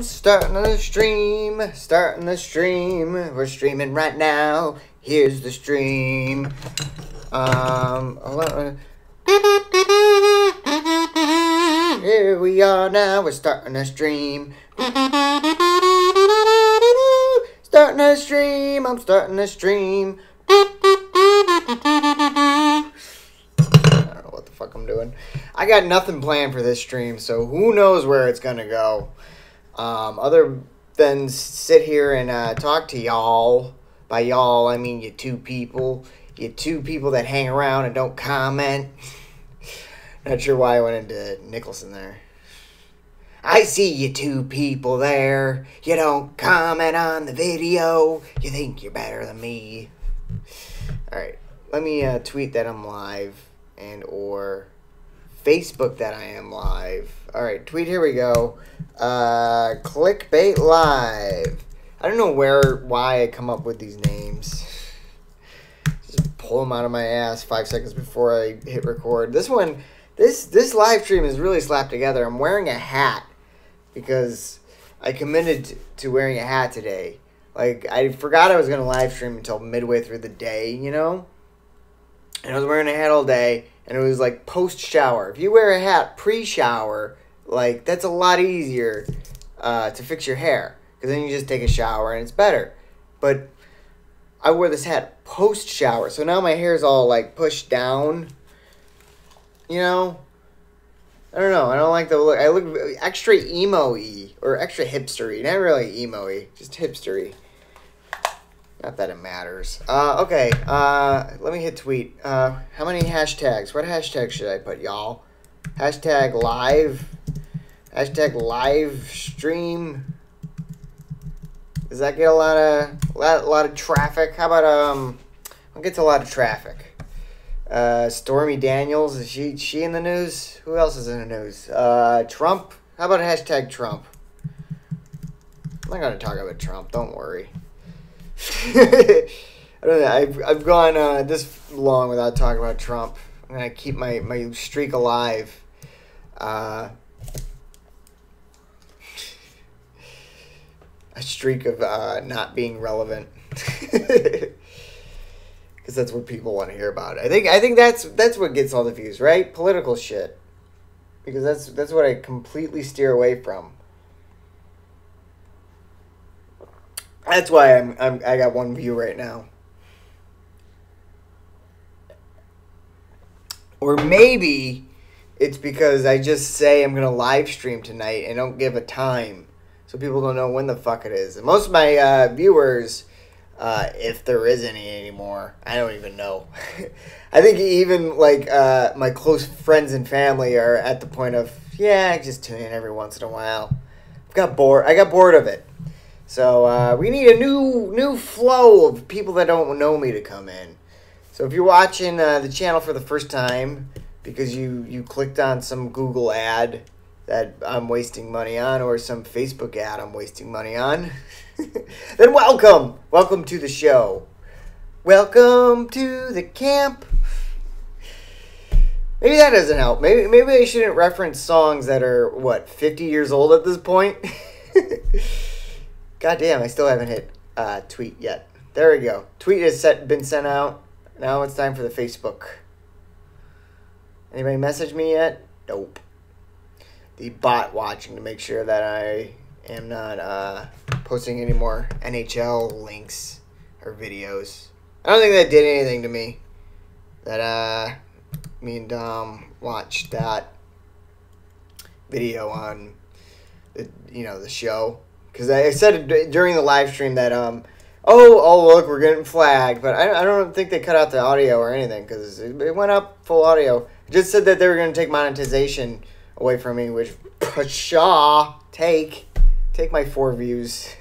Starting the stream, we're streaming right now, here's the stream, here we are now, we're starting the stream, starting the stream, I'm starting the stream, I don't know what the fuck I'm doing, I got nothing planned for this stream, so who knows where it's gonna go. Other than sit here and talk to y'all. By y'all, I mean you two people that hang around and don't comment. Not sure why I went into Nicholson there. I see you two people there. You don't comment on the video. You think you're better than me. Alright, let me tweet that I'm live and or Facebook that I am live. Alright, tweet, here we go. Clickbait live. I don't know why I come up with these names. Just pull them out of my ass 5 seconds before I hit record. This live stream is really slapped together. I'm wearing a hat because I committed to wearing a hat today. Like, I forgot I was going to live stream until midway through the day, you know? And I was wearing a hat all day, and it was like post-shower. If you wear a hat pre-shower, like, that's a lot easier to fix your hair. Because then you just take a shower and it's better. But I wore this hat post-shower. So now my hair is all, like, pushed down. You know? I don't know. I don't like the look. I look extra emo-y. Or extra hipster-y. Not really emo-y. Just hipster-y. Not that it matters. Okay. Let me hit tweet. How many hashtags? What hashtag should I put, y'all? Hashtag live. Hashtag live stream. Does that get a lot of traffic? How about I'll get to a lot of traffic. Stormy Daniels, is she in the news? Who else is in the news? Trump. How about hashtag Trump? I'm not gonna talk about Trump. Don't worry. I don't know. I've gone this long without talking about Trump. I'm gonna keep my streak alive. A streak of not being relevant, because that's what people want to hear about. I think that's what gets all the views, right? Political shit, because that's what I completely steer away from. That's why I got one view right now. Or maybe it's because I just say I'm gonna live stream tonight and don't give a time. So people don't know when the fuck it is. And most of my viewers, if there is any anymore, I don't even know. I think even like my close friends and family are at the point of, yeah, I just tune in every once in a while. I got bored of it. So we need a new flow of people that don't know me to come in. So if you're watching the channel for the first time because you clicked on some Google ad that I'm wasting money on, or some Facebook ad I'm wasting money on, then welcome! Welcome to the show. Welcome to the camp. Maybe that doesn't help. Maybe I shouldn't reference songs that are, what, 50 years old at this point? God damn, I still haven't hit tweet yet. There we go. Tweet has been sent out. Now it's time for the Facebook. Anybody message me yet? Nope. The bot watching to make sure that I am not posting any more NHL links or videos. I don't think that did anything to me. That me and Dom watched that video on the show, because I said during the live stream that oh look, we're getting flagged, but I don't think they cut out the audio or anything, because it went up full audio. It just said that they were going to take monetization away from me, which pshaw, take my 4 views.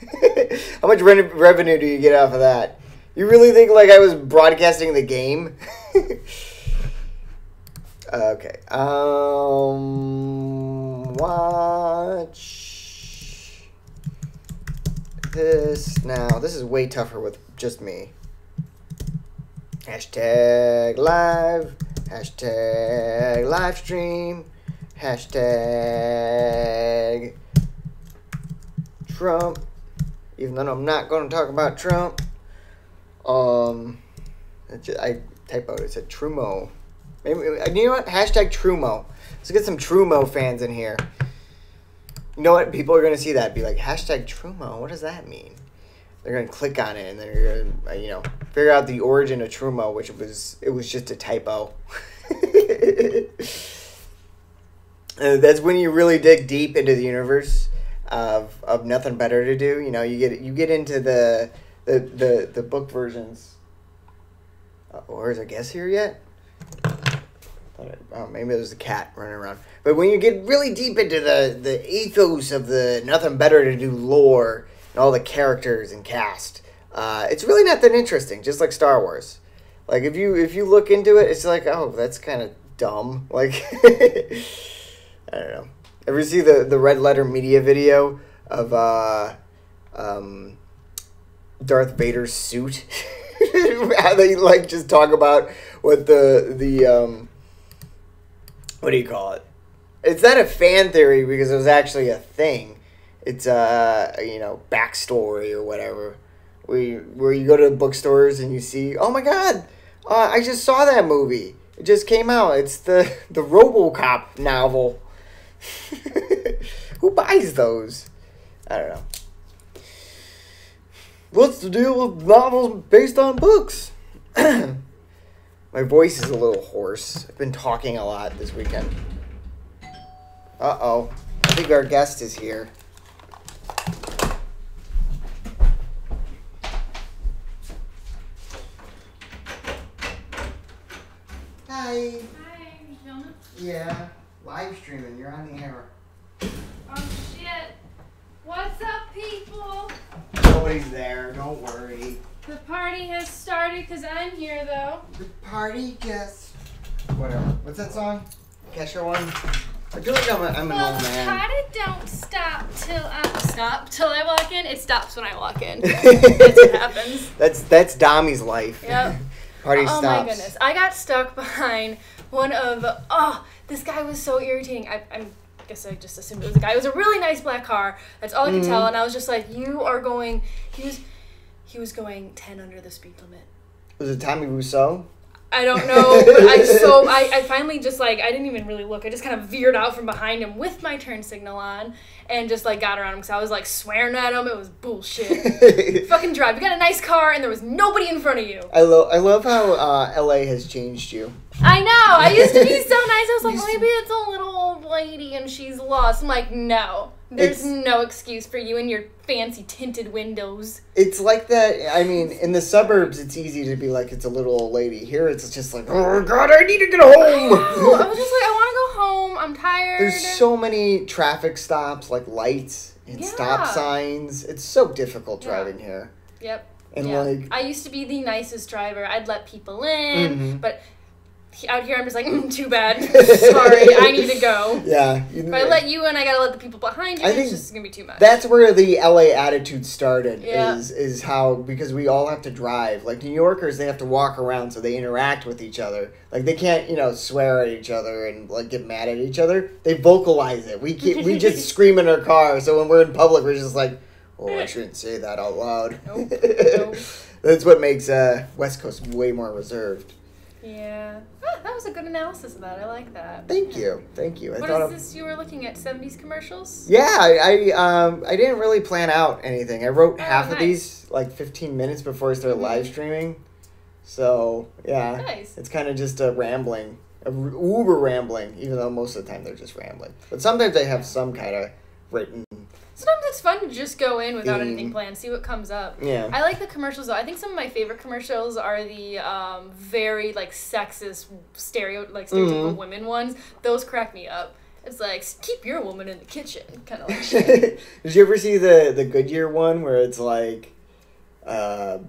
How much revenue do you get off of that? You really think like I was broadcasting the game? Okay. Watch this now. This is way tougher with just me. Hashtag live. Hashtag live stream. Hashtag Trump. Even though I'm not going to talk about Trump. I typoed. It said Trumo. Maybe, you know what? Hashtag Trumo. Let's get some Trumo fans in here. You know what? People are going to see that and be like, hashtag Trumo. What does that mean? They're going to click on it and they're going to, figure out the origin of Trumo, which was just a typo. That's when you really dig deep into the universe of Nothing Better to Do. You get into the book versions. Or is a guess here yet? Maybe there's a cat running around. But when you get really deep into the ethos of the Nothing Better to Do lore and all the characters and cast, it's really not that interesting. Just like Star Wars. Like if you look into it, it's like, oh, that's kind of dumb. Like I don't know. Ever see the Red Letter Media video of Darth Vader's suit? How they just talk about what the what do you call it? It's not a fan theory because it was actually a thing. It's backstory or whatever. Where you go to bookstores and you see, oh my god, I just saw that movie. It just came out. It's the RoboCop novel. Who buys those? I don't know. What's the deal with novels based on books? My voice is a little hoarse. I've been talking a lot this weekend. Uh-oh. I think our guest is here. Hi. Hi, you filming? Yeah. Live streaming. You're on the air. Oh, shit. What's up, people? Nobody's there. Don't worry. The party has started because I'm here, though. The party guest. Whatever. What's that song? Kesha one? I feel like I'm an old man. Party don't stop till I walk in. It stops when I walk in. That's what happens. That's Dami's life. Yep. Party stops. Oh my goodness. I got stuck behind one of, this guy was so irritating. I guess I just assumed it was a guy. It was a really nice black car. That's all I could tell. And I was just like, you are going, he was going 10 under the speed limit. Was it Tommy Wiseau? I don't know, but I finally just I didn't even really look. I just kind of veered out from behind him with my turn signal on and just got around him because I was swearing at him. It was bullshit. Fucking drive. You got a nice car and there was nobody in front of you. I love how LA has changed you. I know. I used to be so nice. I was like, maybe it's a little old lady and she's lost. I'm like, no. There's no excuse for you and your fancy tinted windows. It's like that. I mean, in the suburbs, it's easy to be like, it's a little old lady. Here, it's just like, oh, God, I need to get home. I was just like, I want to go home. I'm tired. There's so many traffic stops, lights and stop signs. It's so difficult driving here. Yep. And I used to be the nicest driver. I'd let people in, but out here I'm just like, too bad. Sorry, I need to go. Yeah. If I let you in, I gotta let the people behind you. It's just gonna be too much. That's where the LA attitude started. Yeah. Is how, because we all have to drive. Like New Yorkers, they have to walk around so they interact with each other. Like they can't, swear at each other and get mad at each other. They vocalize it. We just scream in our car. So when we're in public, we're just like, oh, I shouldn't say that out loud. Nope. That's what makes West Coast way more reserved. Yeah. That was a good analysis of that. I like that. Thank you. What is this you were looking at? 70s commercials? Yeah, I didn't really plan out anything. I wrote half of these 15 minutes before I started live streaming. So, yeah. Nice. It's kind of just a rambling, uber rambling, even though most of the time they're just rambling. But sometimes they have some kind of written. Sometimes it's fun to just go in without anything planned, see what comes up. Yeah. I like the commercials, though. I think some of my favorite commercials are the very, sexist, stereotypical women ones. Those crack me up. It's like, keep your woman in the kitchen, kind of shit. Did you ever see the Goodyear one where it's like, what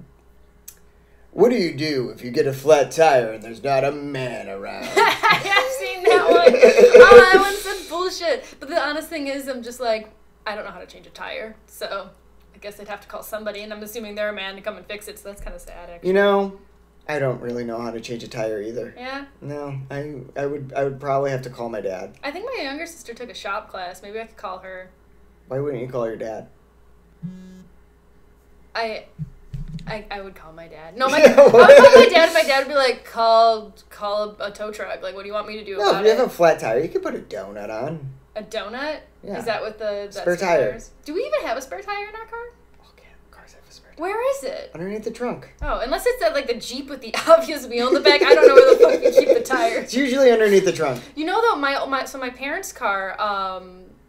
do you do if you get a flat tire and there's not a man around? I've seen that one. That one's some bullshit. But the honest thing is, I'm just like, I don't know how to change a tire, so I guess they'd have to call somebody, and I'm assuming they're a man to come and fix it, so that's kind of sad, actually. I don't really know how to change a tire either. Yeah? No, I would probably have to call my dad. I think my younger sister took a shop class. Maybe I could call her. Why wouldn't you call your dad? I would call my dad. No, I would call my dad. My dad would be like, call a tow truck. Like, what do you want me to do about it? No, if you have a flat tire, you can put a donut on. A donut? Yeah. Is that what the spare tire? Do we even have a spare tire in our car? Okay, cars have a spare tire. Where is it? Underneath the trunk. Oh, unless it's at like the Jeep with the obvious wheel in the back. I don't know where the fuck you keep the tire. It's usually underneath the trunk. You know though, my parents' car.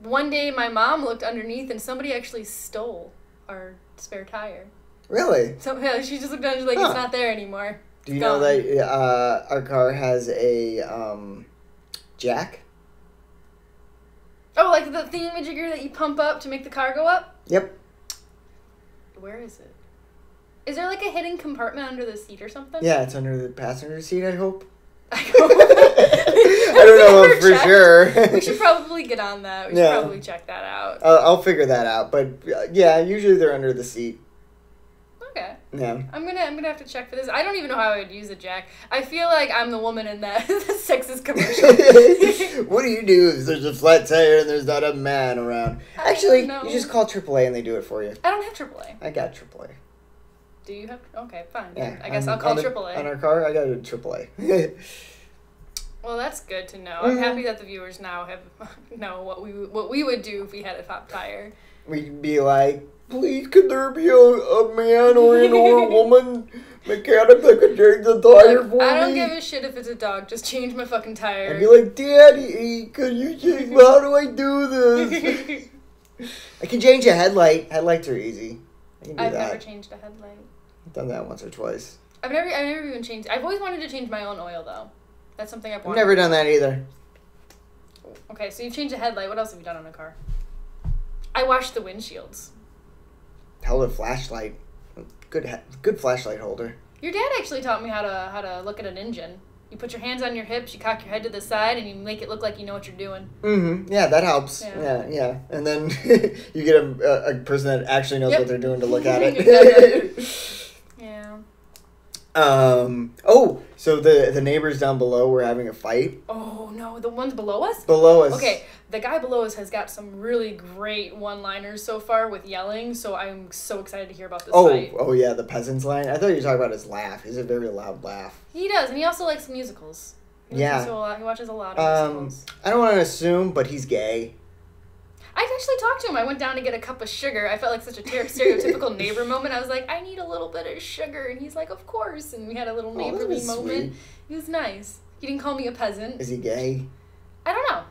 One day my mom looked underneath and somebody actually stole our spare tire. Really? So yeah, she just looked down and she's like, it's not there anymore. Do you know that our car has a jack? Oh, like the thingamajigger that you pump up to make the car go up? Yep. Where is it? Is there like a hidden compartment under the seat or something? Yeah, it's under the passenger seat, I hope. I don't know for sure. We should probably get on that. We should probably check that out. I'll figure that out. But yeah, usually they're under the seat. Okay. Yeah. I'm gonna have to check for this. I don't even know how I would use a jack. I feel like I'm the woman in that sexist commercial. What do you do if there's a flat tire and there's not a man around? Actually, you just call AAA and they do it for you. I don't have AAA. I got AAA. Do you have? Okay, fine. Yeah. I guess I'll call AAA. On our car, I got a AAA. Well, that's good to know. I'm happy that the viewers now know what we would do if we had a top tire. We'd be like, please, could there be a man or a woman mechanic that could change the tire for me? I don't give a shit if it's a dog. Just change my fucking tire. I'd be like, Daddy, could you change? How do I do this? I can change a headlight. Headlights are easy. I can do I've that. never changed a headlight. I've done that once or twice. I've never even changed. I've always wanted to change my own oil though. That's something I've wanted. I've never done that either. Okay, so you've changed a headlight. What else have you done on a car? I washed the windshields. Held a flashlight. Good flashlight holder. Your dad actually taught me how to look at an engine. You put your hands on your hips, you cock your head to the side, and you make it look like you know what you're doing. Mm-hmm. Yeah, that helps. Yeah. And then you get a person that actually knows what they're doing to look at it. Yeah. Oh, so the neighbors down below were having a fight? Oh, no. The ones below us? Below us. Okay. The guy below us has got some really great one-liners so far with yelling, so I'm so excited to hear about this fight. Oh, yeah, the peasant's line? I thought you were talking about his laugh. He's a very loud laugh. He does, and he also likes musicals. He watches a lot of musicals. I don't want to assume, but he's gay. I actually talked to him. I went down to get a cup of sugar. I felt like such a stereotypical neighbor moment. I was like, I need a little bit of sugar. And he's like, of course. And we had a little neighborly moment. Sweet. He was nice. He didn't call me a peasant. Is he gay? I don't know.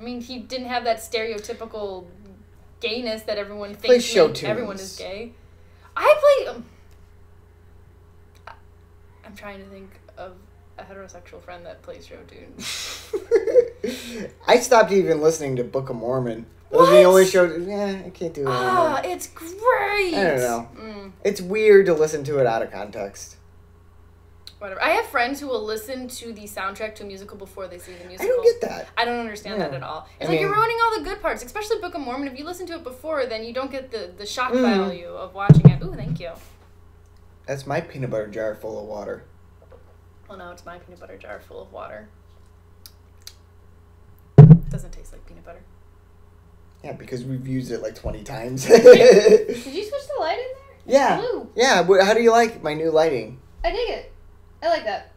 I mean, he didn't have that stereotypical gayness that everyone thinks everyone is gay. I play... I'm trying to think of a heterosexual friend that plays show tunes. I stopped even listening to Book of Mormon. Those are the only shows. Yeah, I can't do it anymore. It's great. I don't know. It's weird to listen to it out of context. Whatever. I have friends who will listen to the soundtrack to a musical before they see the musical. I don't get that. I don't understand that at all. It's you're ruining all the good parts, especially Book of Mormon. If you listen to it before, then you don't get the shock value of watching it. Ooh, thank you. That's my peanut butter jar full of water. Well, no, it's my peanut butter jar full of water. It doesn't taste like peanut butter. Yeah, because we've used it like 20 times. Did you switch the light in there? Yeah. It's blue. Yeah, how do you like my new lighting? I dig it. I like that.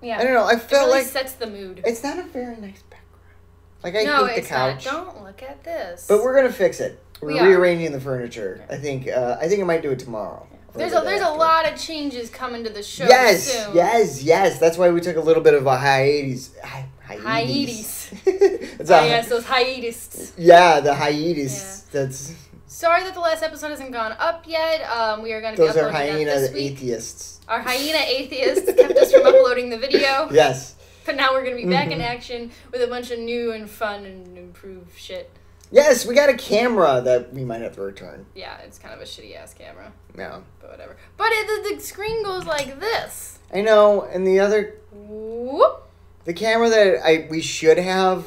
Yeah. I don't know, I felt it really like... sets the mood. It's not a very nice background. Like, I hate the couch. Not. Don't look at this. But we're going to fix it. We're rearranging the furniture. I think I might do it tomorrow. There's a lot of changes coming to the show soon. Yes. That's why we took a little bit of a hiatus. Hiatus. Yes, those hiatus. Yeah, the hiatus. Yeah. That's... Sorry that the last episode hasn't gone up yet. We are going to be uploading that this week. Atheists. Our hyena atheists kept us from uploading the video. Yes. But now we're going to be back in action with a bunch of new and fun and improved shit. Yes, we got a camera that we might have to return. Yeah, it's kind of a shitty-ass camera. Yeah. But whatever. But the screen goes like this. I know, and the other... Whoop. The camera that we should have,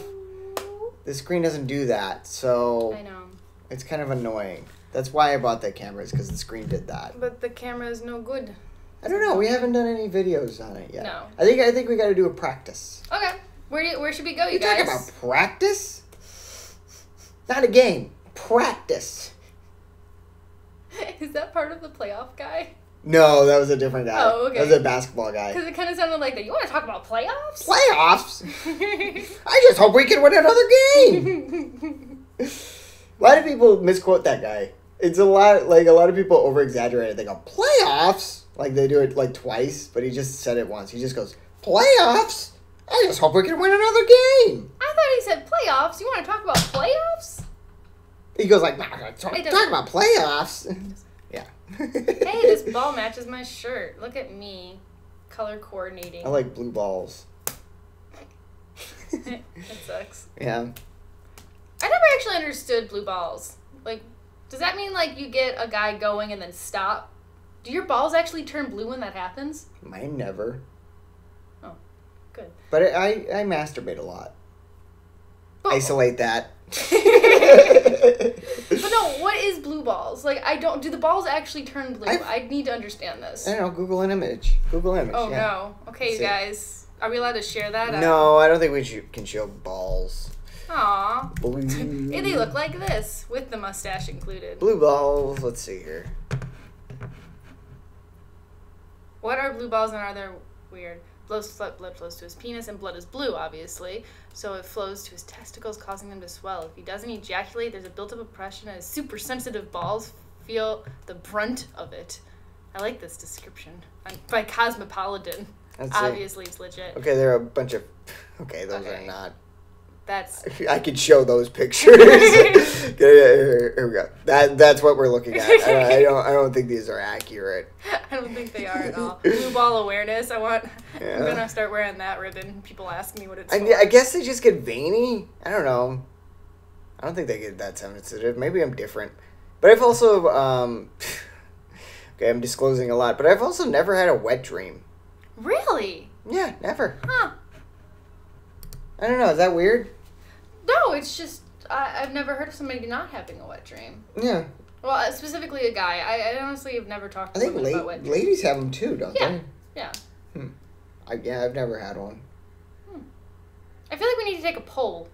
the screen doesn't do that, so... I know. It's kind of annoying. That's why I bought that camera, is because the screen did that. But the camera is no good. I don't know, we haven't done any videos on it yet. No. I think we got to do a practice. Okay. Where should we go, you guys? You talking about practice? Not a game. Practice. Is that part of the playoff guy? No, that was a different guy. Oh, okay. That was a basketball guy. Because it kind of sounded like that. You want to talk about playoffs? Playoffs? I just hope we can win another game. Why do people misquote that guy? It's a lot of people over exaggerate it. They go, playoffs? Like they do it like twice, but he just said it once. He just goes, playoffs? I just hope we can win another game. I thought he said playoffs. You want to talk about playoffs? He goes like, talk about playoffs. Yeah. Hey, this ball matches my shirt. Look at me. Color coordinating. I like blue balls. That sucks. Yeah. I never actually understood blue balls. Like, does that mean like you get a guy going and then stop? Do your balls actually turn blue when that happens? Mine never. Oh, good. But I masturbate a lot. But, Isolate that. But no, what is blue balls? Like, do the balls actually turn blue? I need to understand this. I don't know, Google an image. Google image, Oh, yeah. no. Okay, you guys. Are we allowed to share that? No, I don't think we can show balls. Aw. Blue. Hey, they look like this, with the mustache included. Blue balls, let's see here. What are blue balls and are they weird? Blood flows to his penis, and blood is blue, obviously. So it flows to his testicles, causing them to swell. If he doesn't ejaculate, there's a built-up oppression, and his super sensitive balls feel the brunt of it. I like this description. By Cosmopolitan. Obviously, it's legit. Okay, there are a bunch of... Okay, those are not... That's... I could show those pictures. Here we go. That's what we're looking at. I don't think these are accurate. I don't think they are at all. Blue ball awareness. I'm gonna start wearing that ribbon. People ask me what it's for. I guess they just get veiny. I don't know. I don't think they get that sensitive. Maybe I'm different. But I've also okay, I'm disclosing a lot. But I've also never had a wet dream. Really? Yeah, never. Huh. I don't know. Is that weird? No, it's just I've never heard of somebody not having a wet dream. Yeah. Well, specifically a guy. I honestly have never talked to women about wet dreams. Ladies have them too, don't they? Yeah. I've never had one. I feel like we need to take a poll.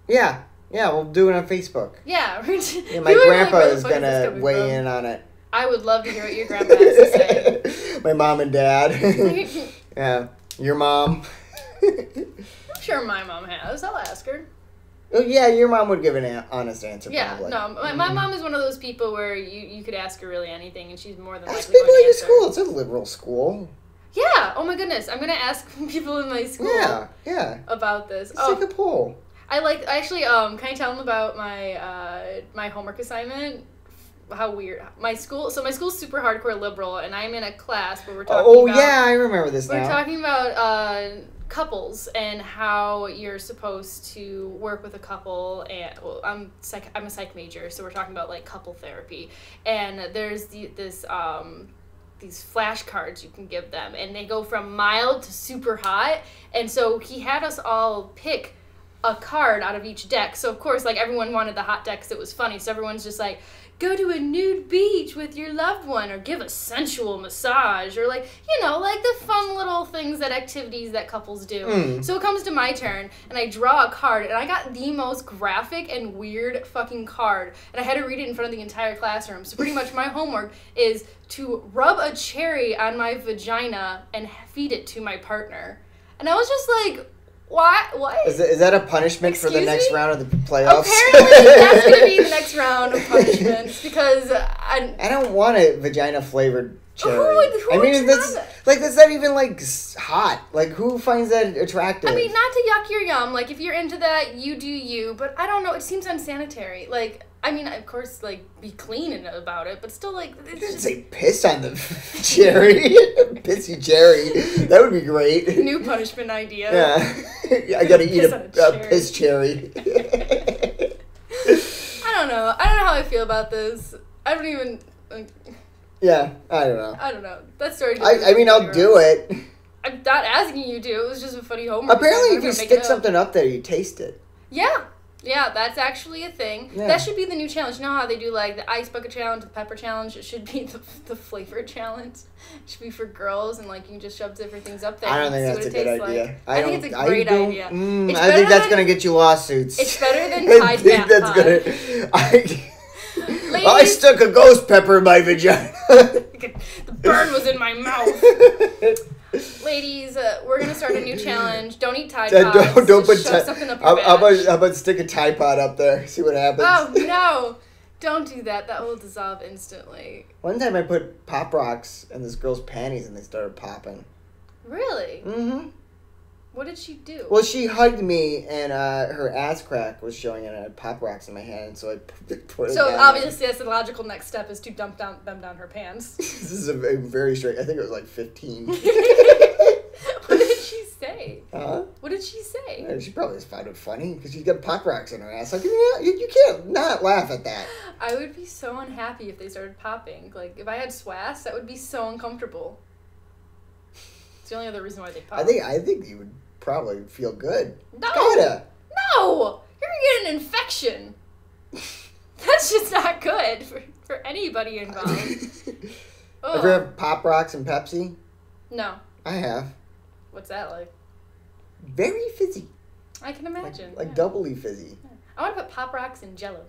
Yeah, we'll do it on Facebook. Yeah. Yeah, my grandpa is going to weigh in on it. I would love to hear what your grandpa has to say. My mom and dad. Yeah. Your mom. I'm sure my mom has. I'll ask her. Oh, yeah, your mom would give an honest answer, yeah, probably. No, my mom is one of those people where you could ask her really anything, and she's more than likely Ask people going to at your answer. school. It's a liberal school. Yeah. Oh, my goodness. I'm going to ask people in my school about this. Let's take a poll. Can I tell them about my my homework assignment? How weird. My school's super hardcore liberal, and I'm in a class where we're talking about... yeah, I remember this now. We're talking about couples and how you're supposed to work with a couple, and I'm a psych major, so we're talking about like couple therapy, and there's these flashcards you can give them, and they go from mild to super hot, and so he had us all pick a card out of each deck. So of course, like, everyone wanted the hot deck because it was funny, so everyone's just like, go to a nude beach with your loved one, or give a sensual massage, or like, like the fun little activities that couples do. So it comes to my turn, and I draw a card, and I got the most graphic and weird fucking card, and I had to read it in front of the entire classroom. So pretty much my homework is to rub a cherry on my vagina and feed it to my partner. And I was just like, what? Is that a punishment for the next round of the playoffs? Apparently, that's going to be the next round of punishments, because I don't want a vagina-flavored cherry. Who that's not even, like, hot. Like, who finds that attractive? I mean, not to yuck your yum. Like, if you're into that, you do you. But I don't know. It seems unsanitary. Like, I mean, of course, like, be clean about it, but still, like... It doesn't say piss on the cherry. Pissy cherry. That would be great. New punishment idea. Yeah. I gotta eat a piss cherry. I don't know. I don't know how I feel about this. I don't even... Like, yeah, I don't know. That story... I mean, I'll do it. I'm not asking you to. It was just a funny homework. Apparently, if you stick something up there, you taste it. Yeah, that's actually a thing. Yeah. That should be the new challenge. You know how they do, like, the ice bucket challenge, the pepper challenge? It should be the flavor challenge. It should be for girls, and, like, you can just shove different things up there. I don't think that's a good idea. Like. I think it's a great idea. I think that's going to get you lawsuits. It's better than Tide Nap Pod. I stuck a ghost pepper in my vagina. The burn was in my mouth. Ladies, we're gonna start a new challenge. Don't eat Tide Pods. Don't put something up your how about stick a Tide Pod up there? See what happens. Oh no! Don't do that. That will dissolve instantly. One time I put Pop Rocks in this girl's panties and they started popping. Really? Mm-hmm. What did she do? Well, she hugged me and her ass crack was showing and I had Pop Rocks in my hand, so I put it down. So obviously, that's the logical next step is to dump them down her pants. This is a very straight. I think it was like 15. What did she say? Huh? What did she say? She probably just found it funny because she's got Pop Rocks in her ass. Like, you can't not laugh at that. I would be so unhappy if they started popping. Like, if I had swass, that would be so uncomfortable. It's the only other reason why they pop. I think you would probably feel good. No! Gotta. No! You're gonna get an infection. That's just not good for anybody involved. Ever have Pop Rocks and Pepsi? No. I have. What's that like? Very fizzy. I can imagine. Like doubly fizzy. Yeah. I want to put Pop Rocks in Jello.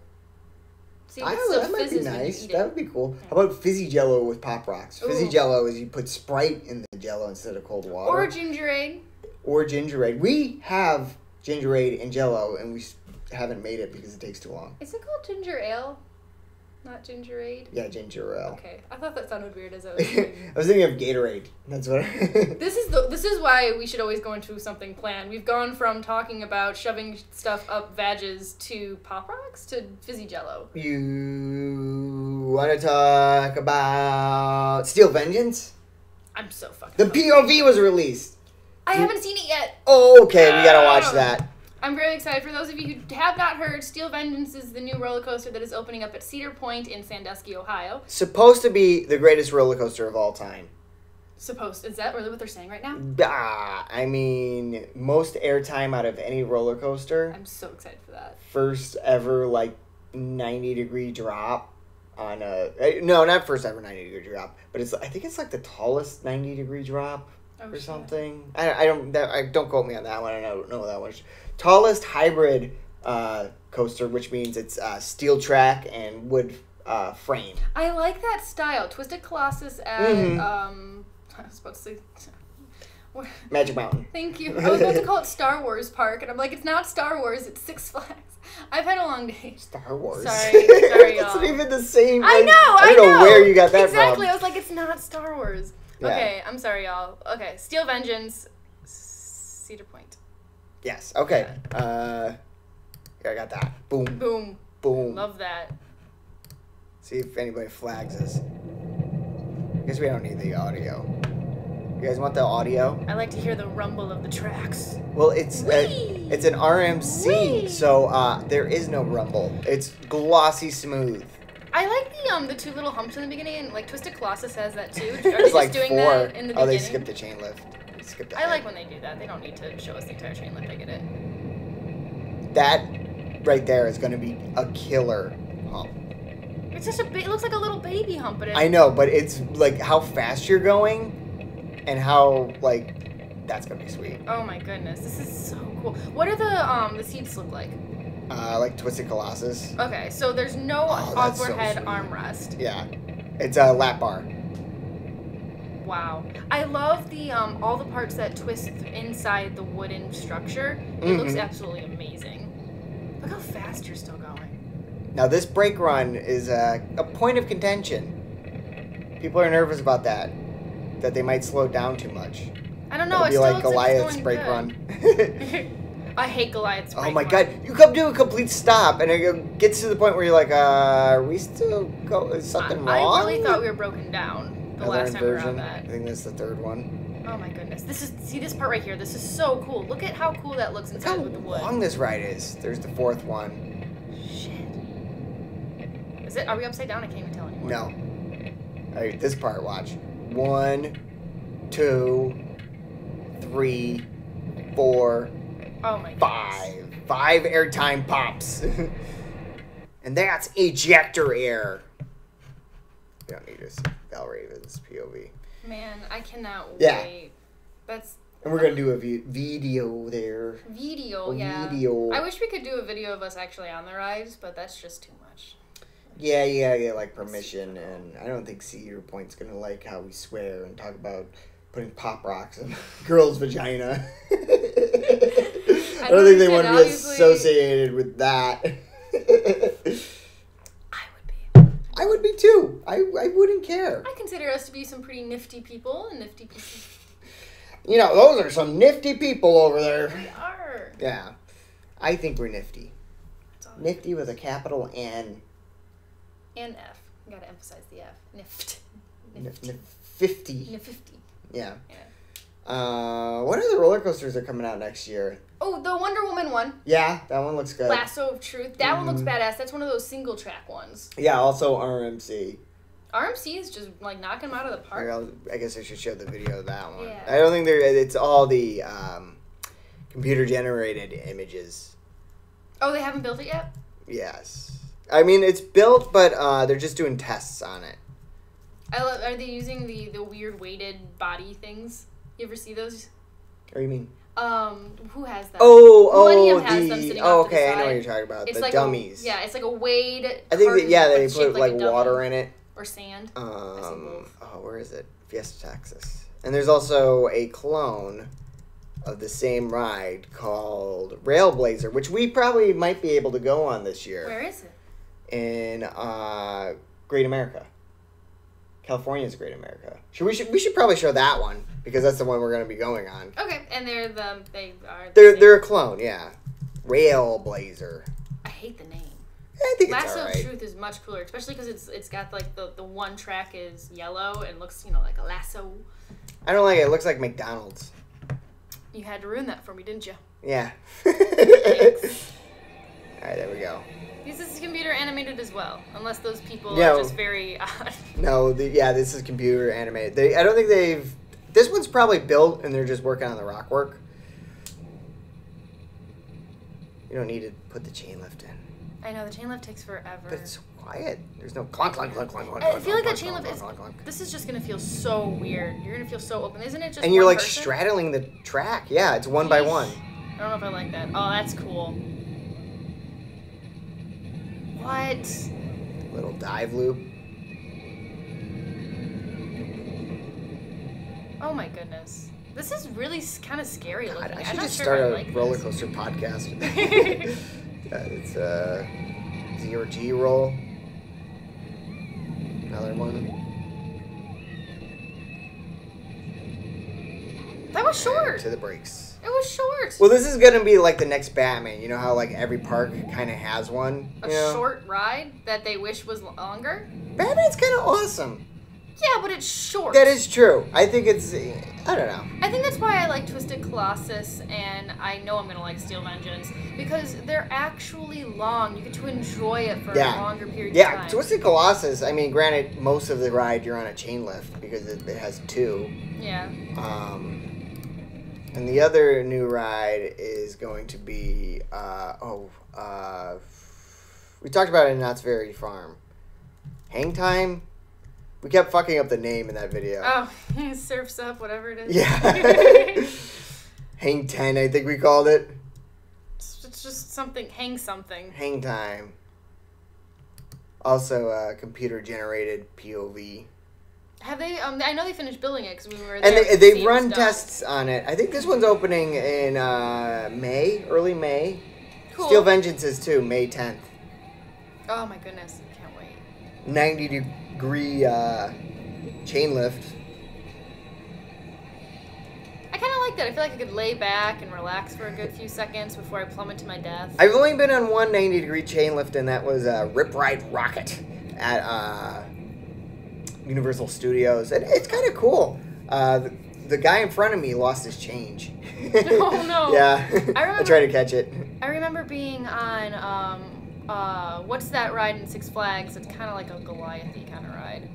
See if That might be nice. That would be cool. Yeah. How about fizzy Jello with Pop Rocks? Ooh. Fizzy Jello is you put Sprite in the Jello instead of cold water. Or gingerade. Or gingerade. We have gingerade and Jello, and we haven't made it because it takes too long. Is it called ginger ale? Not gingerade? Yeah, ginger ale. Okay. I thought that sounded weird as I was I was thinking of Gatorade. That's what This is why we should always go into something planned. We've gone from talking about shoving stuff up vages to Pop Rocks to fizzy Jello. You want to talk about Steel Vengeance? I'm so fucking The POV was released. I haven't seen it yet. Oh, okay. We gotta watch that. I'm very excited. For those of you who have not heard, Steel Vengeance is the new roller coaster that is opening up at Cedar Point in Sandusky, Ohio. Supposed to be the greatest roller coaster of all time. Is that really what they're saying right now? I mean, most airtime out of any roller coaster. I'm so excited for that. First ever, 90-degree drop on a... No, not first ever 90-degree drop, but I think it's like the tallest 90-degree drop or something. I don't quote me on that one. I don't know that one. Tallest hybrid coaster, which means it's steel track and wood frame. I like that style. Twisted Colossus at I was about to say Magic Mountain. Thank you. I was about to call it Star Wars Park, and I'm like, it's not Star Wars. It's Six Flags. I've had a long day. Star Wars. Sorry, y'all. It's not even the same. I know. I don't know where you got that exactly. from. I was like, it's not Star Wars. Yeah. Okay, I'm sorry, y'all. Okay, Steel Vengeance, Cedar Point. Yes. Okay. I got that. Boom. Boom. Boom. Love that. See if anybody flags us. I guess we don't need the audio. You guys want the audio? I like to hear the rumble of the tracks. Well, it's an RMC, so there is no rumble. It's glossy smooth. I like the two little humps in the beginning, and like Twisted Colossus has that too. Are There's they just doing 4. that in the beginning? They skipped a chain lift. I like when they do that. They don't need to show us the entire chain lift. I get it. That right there is going to be a killer hump. It's just it looks like a little baby hump, but I know, but it's like how fast you're going. And how, that's going to be sweet. Oh my goodness, this is so cool. What are the seats look like? Like Twisted Colossus. Okay, so there's no overhead armrest. Yeah. It's a lap bar. Wow. I love the all the parts that twist inside the wooden structure. It looks absolutely amazing. Look how fast you're still going. Now, this brake run is a point of contention. People are nervous about that they might slow down too much. I don't know. It'll be like Goliath's brake run. I hate Goliath's brake run. Oh my god. You come to a complete stop and it gets to the point where you're like, are we still is something wrong? I really thought we were broken down the last time we were on that. I think that's the third one. Oh my goodness. See this part right here. This is so cool. Look at how cool that looks inside with the wood. How long this ride is. There's the 4th one. Shit. Is it? Are we upside down? I can't even tell anymore. No. Alright, this part, watch. 1, 2, 3, 4, oh my 5. 5 airtime pops. And that's ejector air. You don't need to validate this POV. Man, I cannot wait. That's... And we're going to do a video there. Video. I wish we could do a video of us actually on the rides, but that's just too much. Yeah, you gotta get, like, permission, and I don't think Cedar Point's gonna like how we swear and talk about putting pop rocks in girls' vagina. I don't think they want to be associated with that. I would be too. I wouldn't care. I consider us to be some pretty nifty people and nifty people. You know, those are some nifty people over there. We are. Yeah. I think we're nifty. Nifty with a capital N. And F. You gotta emphasize the F. Nift. Nifty. Nifty. Yeah. What other roller coasters are coming out next year? Oh, the Wonder Woman one. Yeah, that one looks good. Lasso of Truth. That one looks badass. That's one of those single track ones. Yeah, also RMC. RMC is just like knocking them out of the park. I guess I should show the video of that one. Yeah. I don't think it's all the computer generated images. Oh, they haven't built it yet? Yes. I mean, it's built, but they're just doing tests on it. Are they using the weird weighted body things? You ever see those? What do you mean? Who has them? Millennium has them sitting oh, off to the okay, side. I know what you're talking about. It's the like dummies. Yeah, it's like a weighed. I think they put like water in it. Or sand. Where is it? Fiesta, Texas. And there's also a clone of the same ride called Railblazer, which we probably might be able to go on this year. Where is it? In Great America. California's Great America. We should probably show that one because that's the one we're going to be going on. Okay, and they're a clone, yeah. Railblazer. I hate the name. I think Lasso it's all right. of Truth is much cooler, especially because it's got like the one track is yellow and looks like a lasso. I don't like it. It looks like McDonald's. You had to ruin that for me, didn't you? Yeah. Thanks. All right, there we go. This is computer animated as well, unless those people are just very odd. No, this is computer animated. I don't think they've. This one's probably built and they're just working on the rock work. You don't need to put the chain lift in. I know the chain lift takes forever. But it's so quiet. There's no clunk, clunk, clunk, clunk, clunk. I feel like that chain lift is. This is just gonna feel so weird. You're gonna feel so open, isn't it? Just and you're like person? straddling the track. Yeah, it's one by one. I don't know if I like that. Oh, that's cool. What? Little dive loop. Oh my goodness. This is really kind of scary looking. I should just start a roller coaster podcast. It's Zero G roll. Another one. That was short. To the brakes. It was short. Well, this is gonna be like the next Batman. You know how like every park kind of has one. A short ride that they wish was longer. Batman's kind of awesome. Yeah, but it's short. That is true. I think it's. I don't know. I think that's why I like Twisted Colossus, and I know I'm gonna like Steel Vengeance because they're actually long. You get to enjoy it for a longer period of time. Yeah, Twisted Colossus. I mean, granted, most of the ride you're on a chain lift because it has two. Yeah. And the other new ride is going to be we talked about it in Knott's Berry Farm. Hang Time. We kept fucking up the name in that video. Oh, Surf's Up, whatever it is. Yeah. Hang 10, I think we called it. It's just something, hang something. Hang Time. Also, computer-generated POV. Have they, I know they finished building it because we were there. And they've run tests on it. I think this one's opening in May, early May. Cool. Steel Vengeance is too, May 10th. Oh my goodness, can't wait. 90-degree chain lift. I kind of like that. I feel like I could lay back and relax for a good few seconds before I plummet to my death. I've only been on one 90-degree chain lift, and that was Rip Ride Rocket at Universal Studios. And it's kind of cool. The guy in front of me lost his change. Oh, no. Yeah. I tried to catch it. I remember being on, what's that ride in Six Flags? It's kind of like a Goliath-y kind of ride.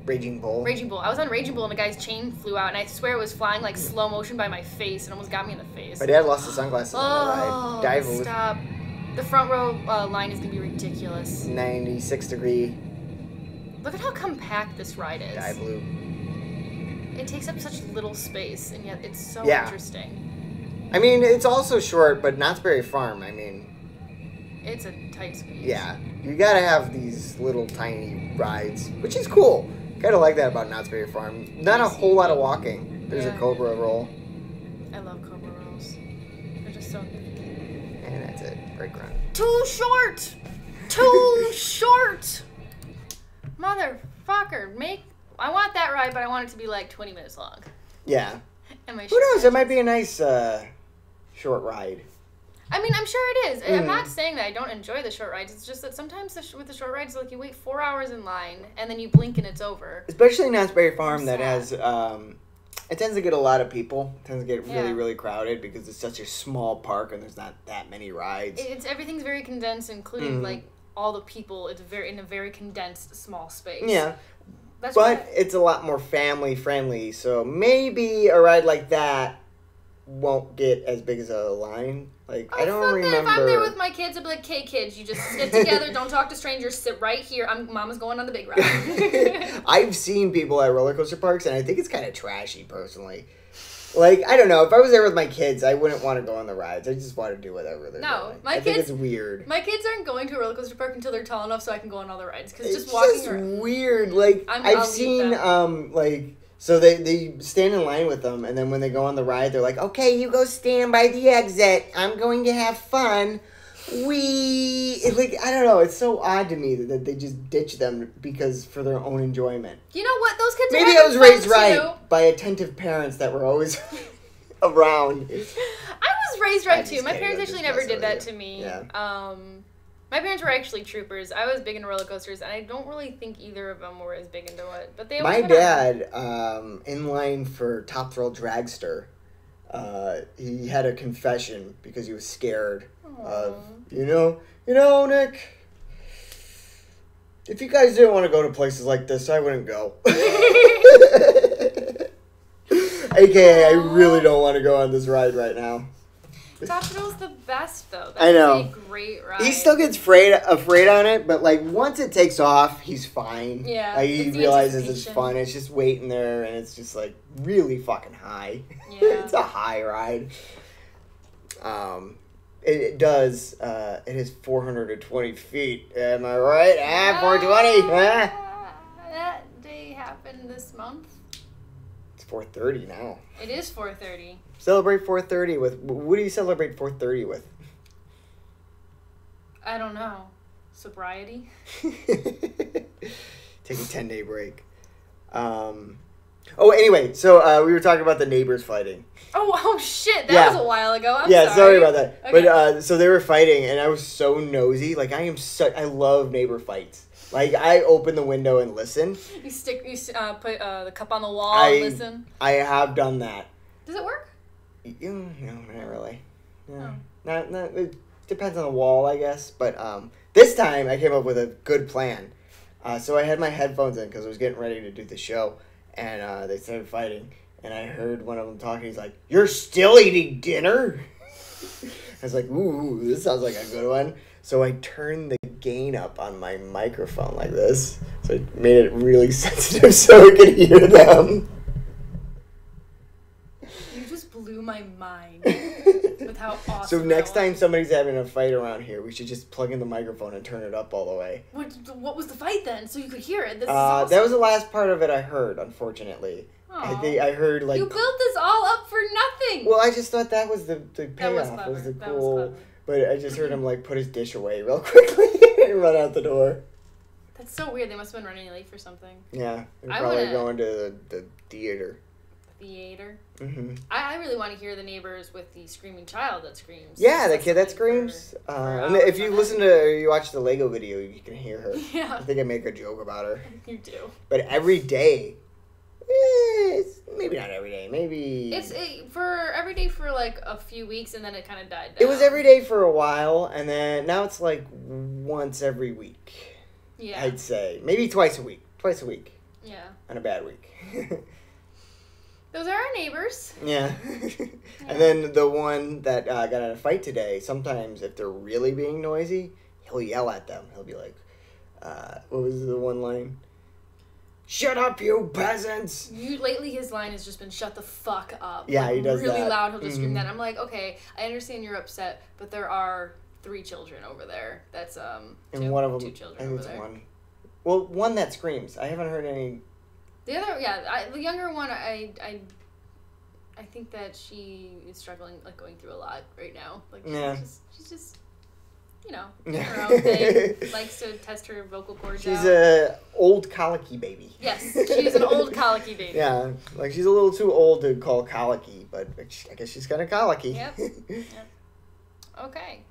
Raging Bull. Raging Bull. I was on Raging Bull and a guy's chain flew out, and I swear it was flying like slow motion by my face and almost got me in the face. My dad lost his sunglasses on the ride. Stop. The front row line is going to be ridiculous. 96-degree. Look at how compact this ride is. Dive loop. It takes up such little space, and yet it's so interesting. I mean, it's also short, but Knott's Berry Farm, I mean... It's a tight squeeze. Yeah, you gotta have these little tiny rides, which is cool. Kind of like that about Knott's Berry Farm. Not a whole lot of walking. There's a Cobra roll. I love Cobra rolls. They're just so good. And that's it. Break run. Too short! Too short! Motherfucker, I want that ride, but I want it to be like 20 minutes long. Yeah. Who knows? It might be a nice short ride. I mean, I'm sure it is. I'm not saying that I don't enjoy the short rides. It's just that sometimes with the short rides, like you wait 4 hours in line and then you blink and it's over. Especially Knott's Berry Farm that has, it tends to get a lot of people. It tends to get really, really crowded because it's such a small park and there's not that many rides. Everything's very condensed, including like all the people. It's in a very condensed small space. Yeah. But it's a lot more family friendly, so maybe a ride like that won't get as big as a line. Like, I don't remember. If I'm there with my kids, I'd be like, "Okay, kids, you just sit together. Don't talk to strangers. Sit right here. Mama's going on the big ride." I've seen people at roller coaster parks, and I think it's kind of trashy, personally. Like, I don't know. If I was there with my kids, I wouldn't want to go on the rides. I just want to do whatever they're doing. I think it's weird. My kids aren't going to a roller coaster park until they're tall enough so I can go on all the rides. Because just walking around. It's weird. Like, I've seen, so they stand in line with them, and then when they go on the ride, they're like, okay, you go stand by the exit. I'm going to have fun. I don't know. It's so odd to me that they just ditch them for their own enjoyment. You know what? Those kids Maybe I was raised right by attentive parents that were always around. I was raised right, too. My parents actually never did that to me. Yeah. My parents were actually troopers. I was big into roller coasters, and I don't really think either of them were as big into it. But they My dad, in line for Top Thrill Dragster, he had a confession because he was scared of, you know, Nick, if you guys didn't want to go to places like this, I wouldn't go. AKA, I really don't want to go on this ride right now. Top Thrill's the best, though. I know. That's a great ride. He still gets afraid on it, but, like, once it takes off, he's fine. Yeah. Like, he realizes it's fun. It's just waiting there, and it's just, like, really fucking high. Yeah. It's a high ride. It does, it is 420 feet. Am I right? 420. That day happened this month. It's 4:30 now. It is 4:30. Celebrate 4:30 with... What do you celebrate 4:30 with? I don't know. Sobriety? Take a 10-day break. Anyway, so we were talking about the neighbors fighting. Oh shit, that was a while ago. I'm sorry about that. Okay. But, so they were fighting, and I was so nosy. Like, I love neighbor fights. Like, I open the window and listen. You put the cup on the wall and listen? I have done that. Does it work? No, not really. No. Oh. Not, it depends on the wall, I guess. But this time, I came up with a good plan. So I had my headphones in because I was getting ready to do the show. And they started fighting. And I heard one of them talking. He's like, "You're still eating dinner?" I was like, "Ooh, this sounds like a good one." So I turned the gain up on my microphone like this. So I made it really sensitive so I could hear them. You just blew my mind with how awesome. So next time somebody's having a fight around here, we should just plug in the microphone and turn it up all the way. What was the fight then? So you could hear it. This is awesome. That was the last part of it I heard, unfortunately. I heard, like... You built this all up for nothing! Well, I just thought that was the payoff. Was the cool... But I just heard him, like, put his dish away real quickly and run out the door. That's so weird. They must have been running late for something. Yeah. They're probably going to the theater. Theater? Mm-hmm. I really want to hear the neighbors with the screaming child that screams. Yeah, the kid that screams. And if you listen to or you watch the Lego video, you can hear her. Yeah. I think I make a joke about her. You do. But every day... maybe not every day. Maybe it's for every day for like a few weeks, and then it kind of died down. It was every day for a while, and then now it's like once every week. Yeah, I'd say maybe twice a week. Yeah, on a bad week. Those are our neighbors. Yeah. And then the one that got in a fight today. Sometimes if they're really being noisy, he'll yell at them. He'll be like, "What was the one line?" "Shut up, you peasants!" Lately, his line has just been "shut the fuck up." Yeah, he does really that. loud. He'll just scream that. I'm like, okay, I understand you're upset, but there are 3 children over there. That's and one of them, 2 children I think over it's there. one. Well, one that screams. I haven't heard any. The other, the younger one, I think that she is struggling, like going through a lot right now. Like she's just you know, doing her own thing. Likes to test her vocal cords She's out. a old colicky baby. Yes, she's an old colicky baby. Yeah, like she's a little too old to call colicky, but I guess she's kind of colicky. Yep. Okay.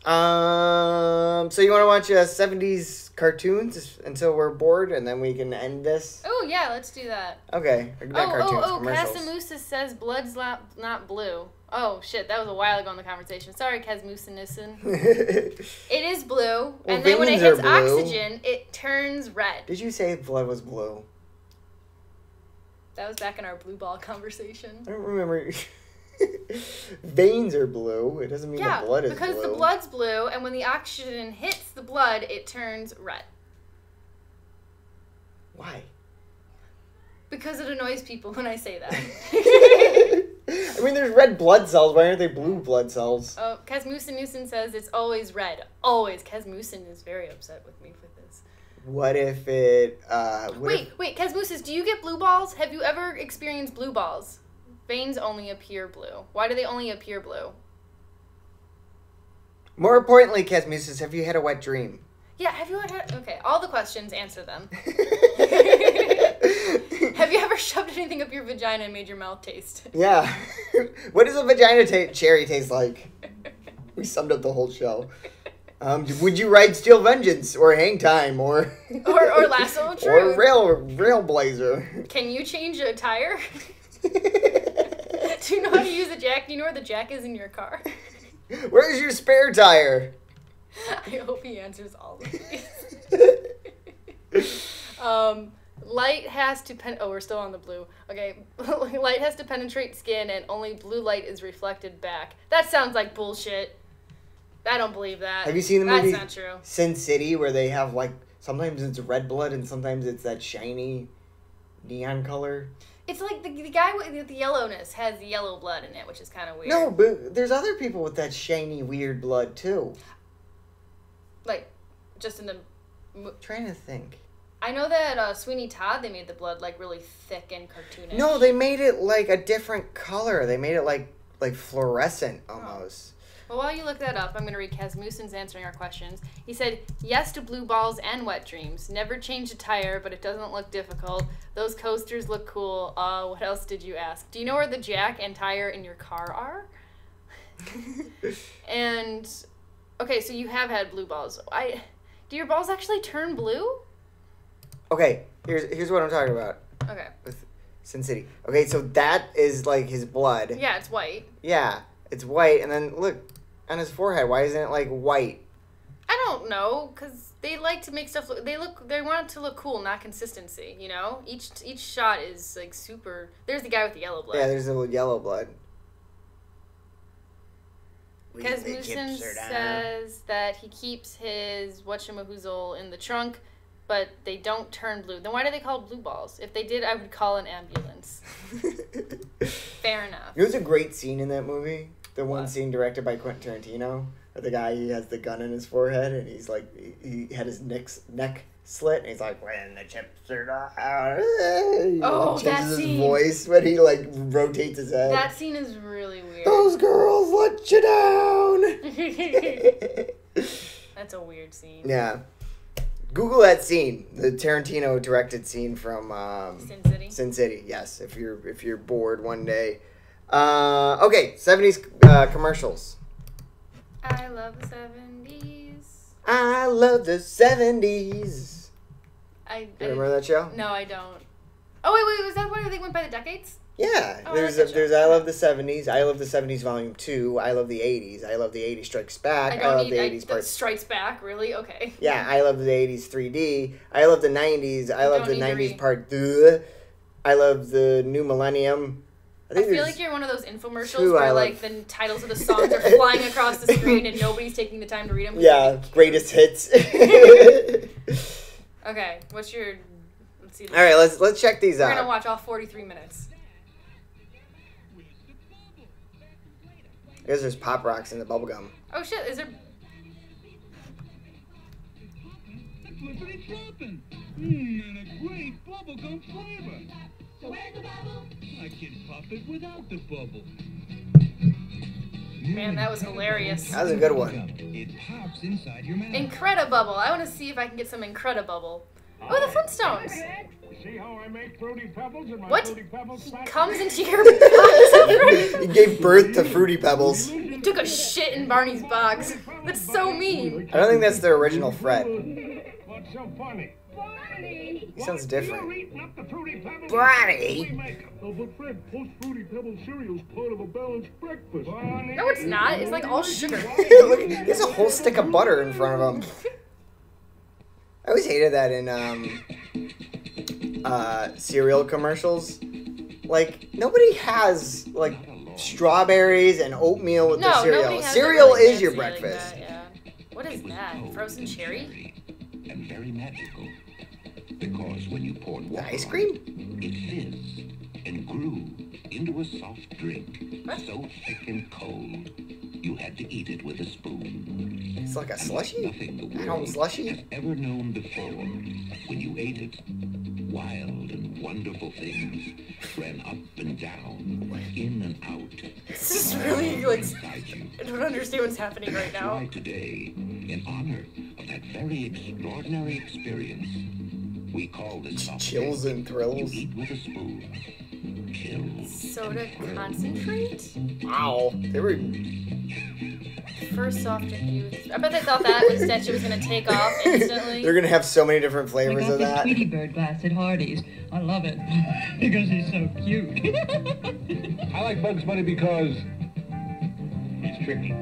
So you want to watch 70s cartoons until we're bored, and then we can end this? Oh, yeah, let's do that. Okay. Not cartoons, commercials. Cassamusa says blood's not blue. Oh, shit, that was a while ago in the conversation. Sorry, Casmusinissen. It is blue, and then when it hits oxygen, it turns red. Did you say blood was blue? That was back in our blue ball conversation. I don't remember. Veins are blue. It doesn't mean the blood is blue. Because the blood's blue, and when the oxygen hits the blood, it turns red. Why? Because it annoys people when I say that. I mean, there's red blood cells. Why aren't they blue blood cells? Oh, Casmusin says it's always red. Always. Casmusin is very upset with me for this. What if it... Wait. Casmusis, do you get blue balls? Have you ever experienced blue balls? Veins only appear blue. Why do they only appear blue? More importantly, Casmusis, have you had a wet dream? Yeah, have you had... Okay, all the questions, answer them. Have you ever shoved anything up your vagina and made your mouth taste? Yeah. What does a vagina cherry taste like? We summed up the whole show. Would you ride Steel Vengeance or Hang Time or Lasso of Truth? Or Rail Blazer? Can you change a tire? Do you know how to use a jack? Do you know where the jack is in your car? Where's your spare tire? I hope he answers all of these. Light has to we're still on the blue. Okay. Light has to penetrate skin and only blue light is reflected back. That sounds like bullshit. I don't believe that. Have you seen the movie That's not true. Sin City, where they have, like, sometimes it's red blood and sometimes it's that shiny neon color? It's like the guy with the yellowness has yellow blood in it, which is kind of weird. No, but there's other people with that shiny, weird blood, too. Like, just in the... Trying to think. I know that Sweeney Todd, they made the blood, like, really thick and cartoonish. No, they made it, like, a different color. They made it, like fluorescent, almost. Well, while you look that up, I'm going to read Casmusen's answering our questions. He said, yes to blue balls and wet dreams. Never change a tire, but it doesn't look difficult. Those coasters look cool. What else did you ask? Do you know where the jack and tire in your car are? And, okay, so you have had blue balls. Do your balls actually turn blue? Okay, here's what I'm talking about. Okay. With Sin City. Okay, so that is, like, his blood. Yeah, it's white. Yeah, it's white, and then, look, on his forehead, why isn't it, like, white? I don't know, because they like to make stuff they want it to look cool, not consistency, you know? Each shot is, like, super... There's the guy with the yellow blood. Yeah, there's the yellow blood. Casmusen says that he keeps his whatchamahoozle in the trunk, but they don't turn blue. Then why do they call blue balls? If they did, I would call an ambulance. Fair enough. It was a great scene in that movie. The one What? scene directed by Quentin Tarantino, where the guy, he has the gun in his forehead, and he's like, he had his neck slit, and he's like, when the chips are down. He changes his voice when he, like, rotates his head. That scene is really weird. Those girls let you down. That's a weird scene. Yeah. Google that scene, the Tarantino directed scene from Sin City. Sin City. Yes, if you're bored one day. Okay, 70s commercials. I love the 70s. I love the 70s. Do you remember that show? No, I don't. Oh wait, was that where they went by the decades? Yeah, Oh, there's I Love the 70s, I Love the 70s Volume 2, I Love the 80s, I Love the 80s Strikes Back, I Love the 80s Part... Strikes Back, really? Okay. Yeah, I Love the 80s 3D, I Love the 90s, I Love the 90s Part 2, I Love the New Millennium. I feel like you're one of those infomercials where, like, the titles of the songs are flying across the screen and nobody's taking the time to read them. Yeah, greatest hits. Okay, what's your... Let's see. All right, let's check these out. We're going to watch all 43 minutes. I guess there's Pop Rocks in the bubblegum. Oh, shit, is there... flippity flopping. And a great bubblegum flavor. So where's the bubble? I can pop it without the bubble. Man, that was hilarious. That was a good one. It pops inside your mouth. Incredibubble. I want to see if I can get some Incredibubble. Oh, the Flintstones. See how I make Fruity Pebbles in my What? Fruity Pebbles He factory? comes into your box. He gave birth to Fruity Pebbles. He took a shit in Barney's box. That's so mean. I don't think that's the original Fred. What's so funny? Barney! He sounds different. You're eating up the Fruity Pebbles. Barney! We make 'em. Oh, but Fred, post Fruity Pebbles cereal's part of a balanced breakfast. Barney. No, it's not. It's like all sugar. Look, he has a whole stick of butter in front of him. I always hated that in cereal commercials. Like, nobody has, like, strawberries and oatmeal with their No, cereal. nobody has Cereal it really is your fancy like breakfast. that, yeah. What is that? Frozen cherry? And very magical. Because when you poured The water ice on cream? it fizzed and grew into a soft drink. What? So thick and cold, you had to eat it with a spoon. It's like a slushy? Nothing the At home world slushy? has ever known before. When you ate it, wild and wonderful things ran up and down, in and out. This is really, like, Inside you. I don't understand what's happening right That's now. why today, in honor of that very extraordinary experience, we call this soft Chills drink and thrills. you eat with a spoon. Chills. Soda concentrate? Wow. They were... First soft drink you. I bet they thought that was that she was gonna take off instantly. They're gonna have so many different I flavors got of this that. Tweety Bird glass at Hardee's. I love it because he's so cute. I like Bugs Bunny because he's tricky.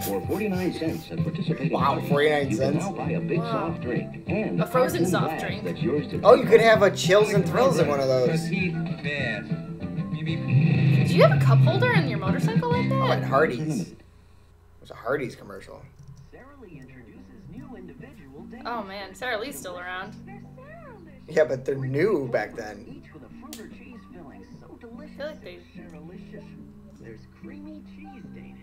For 49 cents at participating Wow, parties, 49 you can cents? now buy a big Wow. soft drink and A frozen cartoon soft glass drink. That's yours to Oh, you could have a Chills and Thrills in one of those. Do you have a cup holder in your motorcycle like Oh, that? and Hardee's. It was a Hardee's commercial. Sarah Lee introduces new individual days. Oh man, Sarah Lee's still around. Yeah, but they're new back then. Each with a fruit or cheese filling so delicious. I feel like they. Saralicious. There's creamy cheese Danish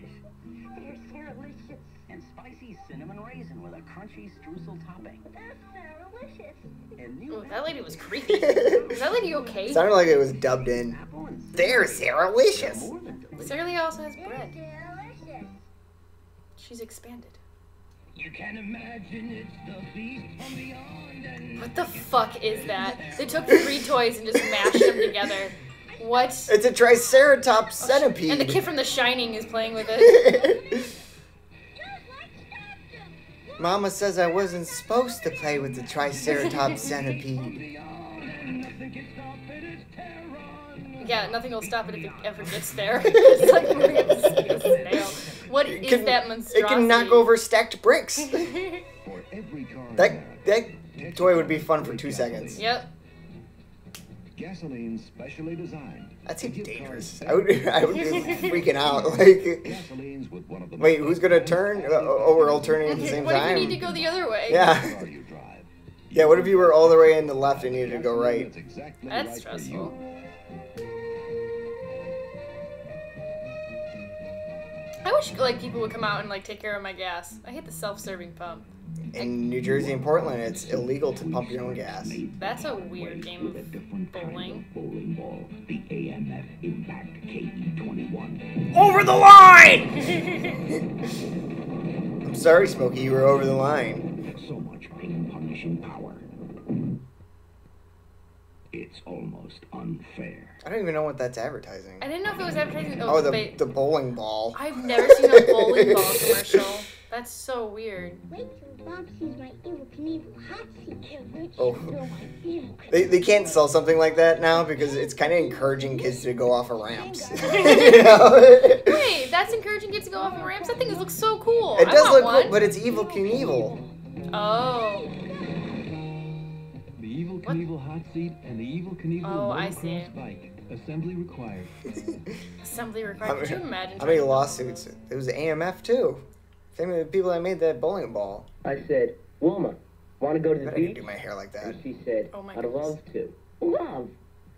They're Saralicious. and spicy cinnamon raisin with a crunchy streusel topping. That's Saralicious. And new Ooh, that lady was creepy. Is that lady okay? Sounded like it was dubbed in. apple and They're cinnamon. Saralicious. More than delicious. Sarah Lee also has They're bread. delicious. She's expanded. You can imagine it's the beast from beyond and What the fuck is that? They took 3 toys and just mashed them together. What? It's a Triceratops centipede. And the kid from The Shining is playing with it. Mama says I wasn't supposed to play with the Triceratops centipede. Yeah, nothing will stop it if it ever gets there. It's like we're gonna see a snail. What is that monstrosity? It can knock over stacked bricks. For every car That toy would be fun for 2 seconds. Yep. gasoline specially designed. That seems dangerous. I would be freaking out. Like, Gasoline's with one of the wait, who's gonna turn? Oh, we're all turning at the same What if you time. need to go the other way? Yeah. car you drive. Yeah. What if you were all the way in the left and needed to go right? That's exactly That's right for stressful. you. I wish like people would come out and like take care of my gas. I hate the self-serving pump. In New Jersey and Portland, it's illegal to pump your own gas. That's a weird game of bowling. Bowling ball, the AMF Impact KE21. Over the line! I'm sorry, Smokey, you were over the line. So much pain punishing power. It's almost unfair. I don't even know what that's advertising. I didn't know if it was advertising. Oh, the ba- bowling ball. I've never seen a bowling ball commercial. That's so weird. Wait till Bob sees my evil Knievel hot seat. Oh. My evil They can't sell something like that now because it's kind of encouraging kids to go off of ramps. You know? Wait, that's encouraging kids to go off of ramps? That thing looks so cool. It I does want look one. cool, but it's Evil Knievel. Oh. The Evil Knievel hot seat and the Evil Knievel Oh, I see. motocross bike. Assembly required. Assembly required. Could you imagine? How many trying to- lawsuits? It was AMF too. Same with the people that made that bowling ball. I said, Wilma, want to go to I the bet I could beach? do my hair like that. And she said, Oh my I'd goodness. love to. Love?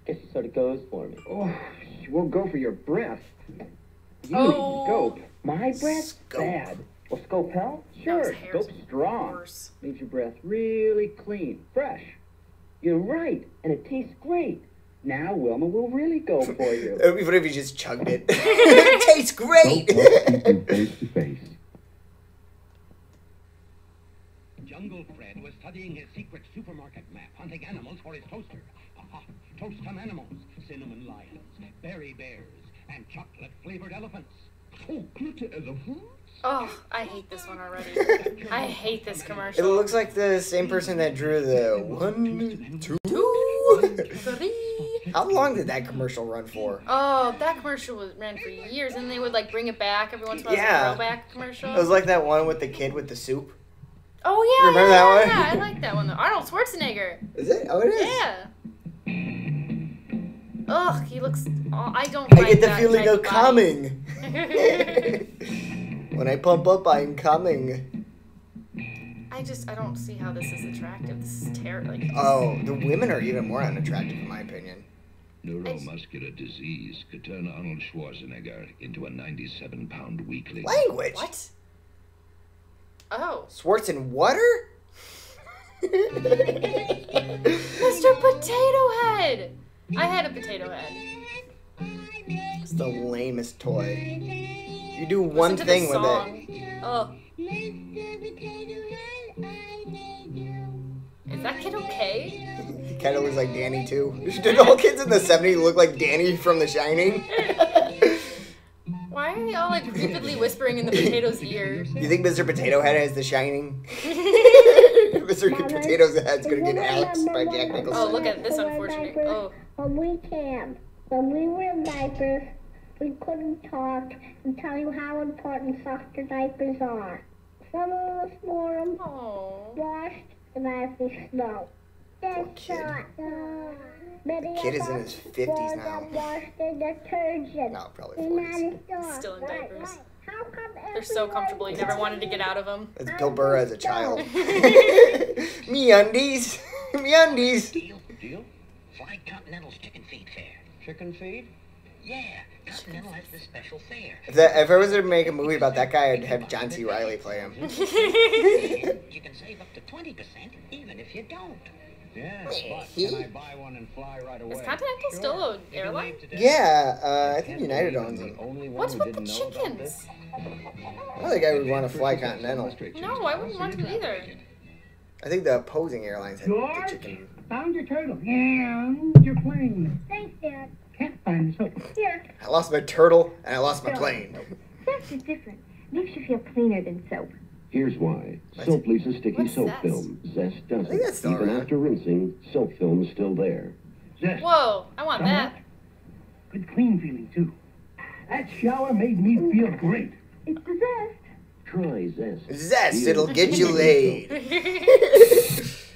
Guess she sort of goes for me. Oh, she won't go for your breath. You Oh. need scope. My breath? Scope. Bad. Well, Scopel? That was Sure, Harrison Scope's strong. Horse. Leaves your breath really clean, fresh. You're right, and it tastes great. Now Wilma will really go for you. It would be funny if you just chugged it. It tastes great. Face to face. Jungle Fred was studying his secret supermarket map, hunting animals for his toaster. Aha, toast some animals, cinnamon lions, berry bears, and chocolate-flavored elephants. Chocolate elephants? Oh, I hate this one already. I hate this It commercial. looks like the same person that drew the 1, 2, 3. How long did that commercial run for? Oh, that commercial ran for years, and they would like bring it back every once in a while. Yeah. As a throwback commercial. It was like that one with the kid with the soup. Oh yeah, Remember yeah, that one? Yeah, I like that one though. Arnold Schwarzenegger. Is it? Oh, it is. Yeah. Ugh, he looks. Oh, I don't. I like get the that feeling type of body. coming. When I pump up, I'm coming. I don't see how this is attractive. This is terrible. Like, Oh, the women are even more unattractive, in my opinion. Neuromuscular disease could turn Arnold Schwarzenegger into a 97-pound weakling. Language. what? Oh, Swartz and water? Mr. Potato Head. I had a potato head. It's the lamest toy. You do one Listen to thing this with song. it. Oh, is that kid okay? He kind of looks like Danny, too. Did all kids in the 70s look like Danny from The Shining? Why are they all like creepily whispering in the potato's ear? You think Mr. Potato Head has The Shining? Mr. Potato Head's gonna get axed by Jack Nicholson. Oh, look at this unfortunate. Oh, When we camped, when we were in diapers, we couldn't talk and tell you how important softer diapers are. Some of us wore them oh. washed and after snow. That's kid. not. The kid is in his 50s now. Washed in detergent. No, probably 40s. Still in diapers. How come They're so comfortable. You never wanted to get out of them. That's Bill Burr as a child. Me undies. Me undies. Deal? Fly Continental's chicken feed fare. Chicken feed? Yeah, Continental has this special fare. If I was to make a movie about that guy, I'd have John C. Reilly play him. You can save up to 20% even if you don't. Yeah, but can I buy one and fly right away? Is Continental still an airline? Yeah, I think United owns him. What's with the chickens? I don't think I would want to fly Continental. No, I wouldn't want to either. I think the opposing airlines had the George, chicken. found your turtle and your plane. Thanks, Dad. Can't find the soap. Here, I lost my turtle and I lost my plane. soap is different. Makes you feel cleaner than soap. Here's why. What's- Soap leaves a sticky what's soap zest? film. Zest doesn't. think that's still Even around. after rinsing, soap film is still there. Zest. Whoa, I want that. Good clean feeling, too. That shower made me feel great. It's the zest. Try Zest. Zest, it'll get you laid. If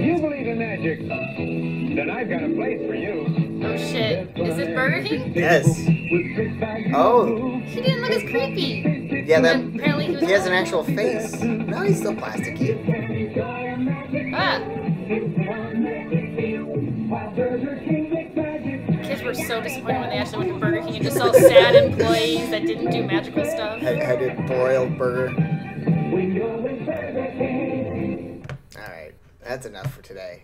you believe in magic, then I've got a place for you. Oh shit. Is this Burger King? Yes. Oh, He didn't look as creepy. yeah, that. And apparently he was He has an actual face. No, he's still plasticky. Ah. Kids were so disappointed when they actually went to Burger King and just saw sad employees that didn't do magical stuff. Headed broiled burger. Alright, that's enough for today.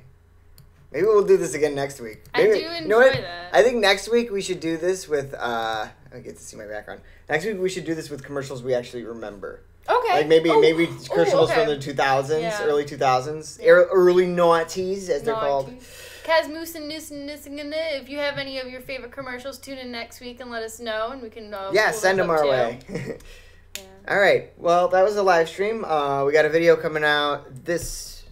Maybe we'll do this again next week. I Maybe, do you know what? enjoy that. I think next week we should do this with, I get to see my background. Next week we should do this with commercials we actually remember. Okay. Like maybe commercials okay. from the 2000s, Yeah. early 2000s, Yeah. early noughties as they're called. Kaz Moose and Noose and Nissingana, if you have any of your favorite commercials, tune in next week and let us know, and we can. Yeah, pull send those them up our too. way. Yeah. All right. Well, that was a live stream. We got a video coming out this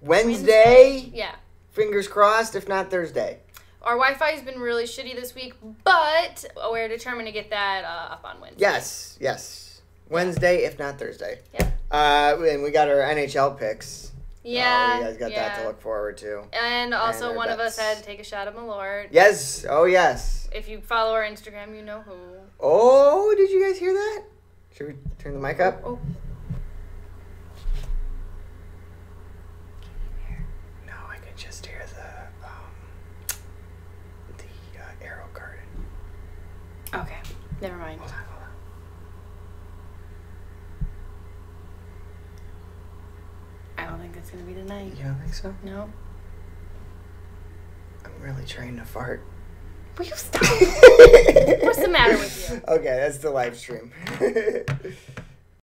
Wednesday. Yeah. Fingers crossed, if not Thursday. Our Wi-Fi has been really shitty this week, but we're determined to get that up on Wednesday. Yes. Wednesday, if not Thursday. Yeah. And we got our NHL picks. Yeah. You guys got that to look forward to. And also, And our one of us bets. had to take a shot of Malort. Yes. Oh, yes. If you follow our Instagram, you know who. Oh, did you guys hear that? Should we turn the mic up? Oh. No, I can just hear the arrow garden. Okay. Never mind. Hold on. it's gonna be tonight. You don't think so? No. I'm really trying to fart. Will you stop? What's the matter with you? Okay, that's the live stream.